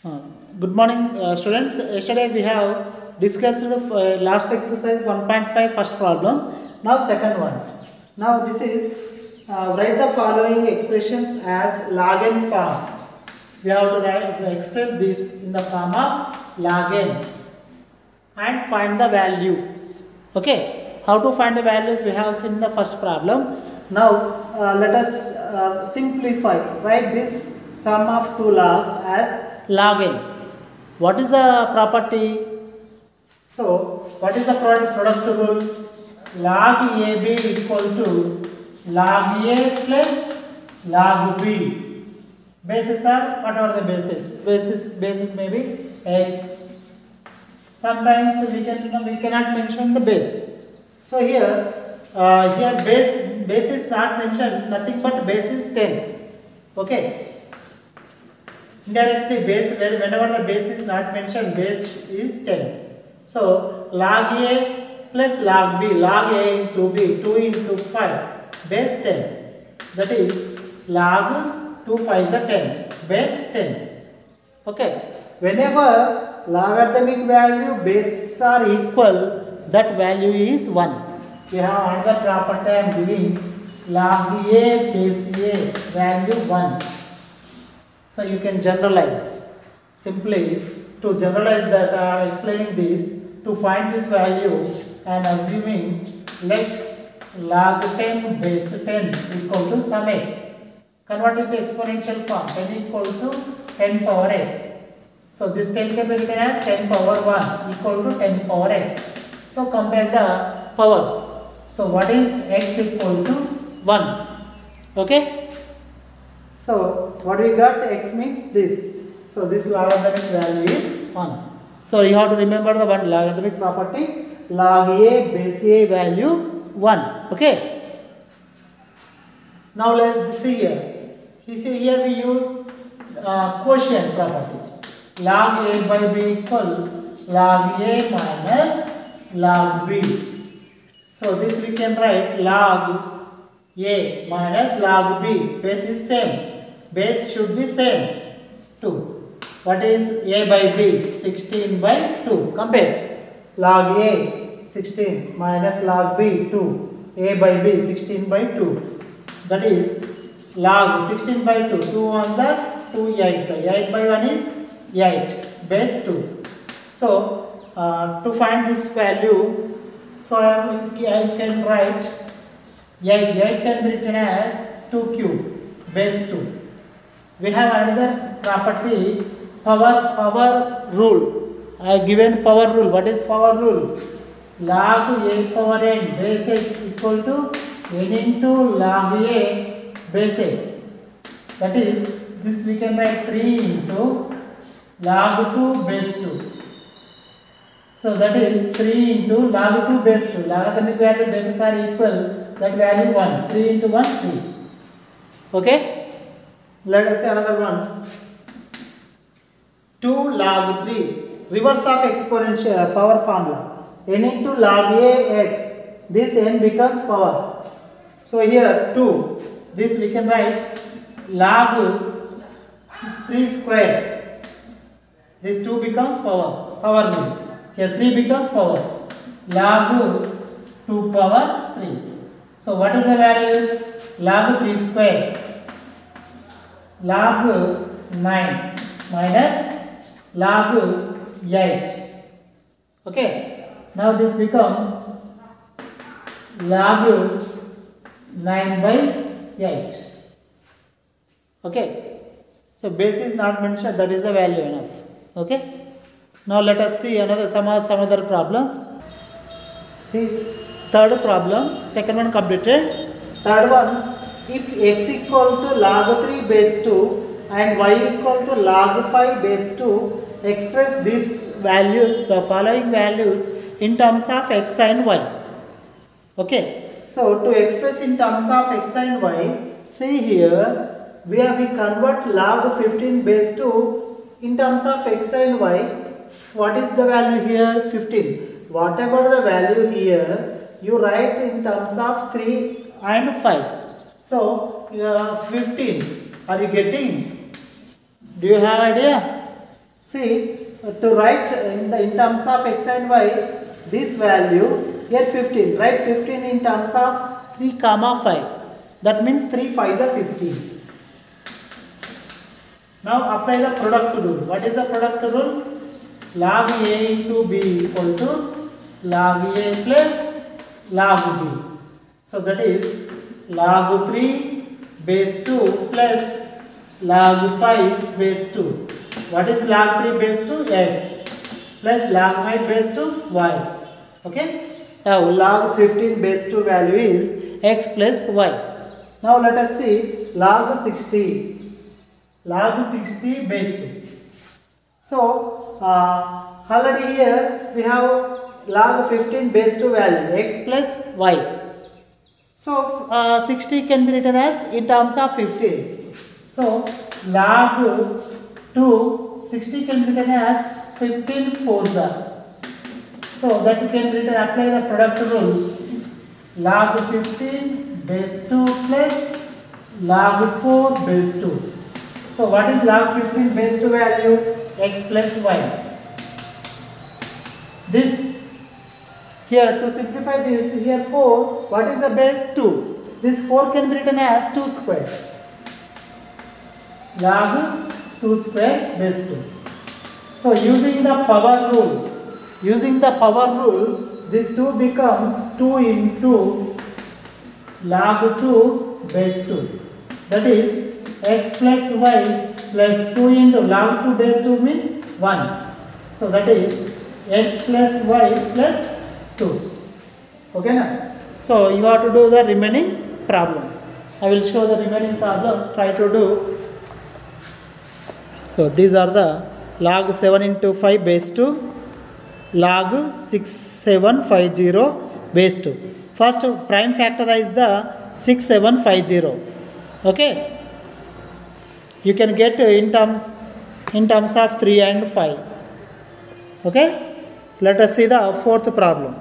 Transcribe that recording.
Uh, Good morning, students. Yesterday we have discussed last exercise 1.5 first problem. Now second one. Now this is write the following expressions as log n form. We have to express this in the form of log n and find the values. Okay. How to find the values we have seen in the first problem. Now let us simplify. Write this sum of two logs as log n. What is the property? So what is the product rule? Log AB equal to log A plus log B. Bases are, what are the bases? Basis may be x. Sometimes we cannot mention the base. So here base is not mentioned, nothing but base is 10. Okay. Indirectly base, whenever the base is not mentioned, base is 10. So log A plus log B, log A into B, 2 into 5, base 10. That is log 2 5 is 10, base 10. Okay. Whenever logarithmic value bases are equal, that value is 1. We have another property I am giving, log A base A value 1. So you can generalize. Simply to generalize that I am explaining this, to find this value I am assuming let log 10 base 10 equal to some x. Convert it to exponential form, 10 equal to 10 power x. So this 10 can be written as 10 power 1 equal to 10 power x. So compare the powers. So what is x equal to 1? Okay. So what we got, x means this. So this logarithmic value is 1. So you have to remember the one logarithmic property, log A base A value 1. Okay. Now let's see here. You see here we use quotient property. Log A by B equal log A minus log B. So this we can write log A minus log B. Base is same. Base should be same. 2. What is A by B? 16 by 2. Compare. Log A 16 minus log B 2. A by B 16 by 2. That is log 16 by 2. 2 ones are 2 8s. 8 by 1 is 8. Base 2. So to find this value, so I can write 8. 8 can be written as 2 cube. Base 2. We have another property, power rule. I given power rule. What is power rule? Log A power n base x equal to n into log A base x. That is, this we can write 3 into log 2 base 2. So that is 3 into log 2 base 2. Logarithmic value bases are equal. That value 1. 3 into 1, 3. Okay. Let us say another one. 2 log 3. Reverse of exponential power formula. N into log A x. This n becomes power. So here 2. This we can write log 3 square. This 2 becomes power rule. Here 3 becomes power. Log 2 power 3. So what are the values? Log 3 square. Log 9 minus log 8. Okay. Now this become log 9 by 8. Okay. So base is not mentioned, that is the value enough. Okay. Now let us see some other problems. See, third problem, second one completed. Third one, if x equal to log 3 base 2 and y equal to log 5 base 2, express these values, the following values in terms of x and y. Okay. So to express in terms of x and y, see here, where we convert log 15 base 2 in terms of x and y. What is the value here? 15. Whatever the value here, you write in terms of 3 and 5. So 15. Are you getting? Do you have idea? See, to write in terms of x and y, this value here 15. Write 15 in terms of 3 comma 5. That means 3 5s are 15. Now apply the product rule. What is the product rule? Log a into b equal to log a plus log b. So that is log 3 base 2 plus log 5 base 2. What is log 3 base 2? X plus log 5 base 2 y. Okay. Now log 15 base 2 value is x plus y. Now let us see log 60. Log 60 base 2. So already here we have log 15 base 2 value x plus y. So 60 can be written as in terms of 15. So log 2 60 can be written as 15 fours are. So that you can written apply the product rule. Log 15 base 2 plus log 4 base 2. So what is log 15 base 2 value? X plus y. This here to simplify this, here 4, what is the base? 2. This 4 can be written as 2 square. Log 2 square base 2. So using the power rule, this 2 becomes 2 into log 2 base 2. That is x plus y plus 2 into log 2 base 2 means 1. So that is x plus y plus 2. Okay na? So you have to do the remaining problems. I will show the remaining problems. Try to do. So these are the log 7 into 5 base 2, log 6750 base 2. First prime factorize the 6750. Okay. You can get in terms of 3 and 5. Okay. Let us see the fourth problem.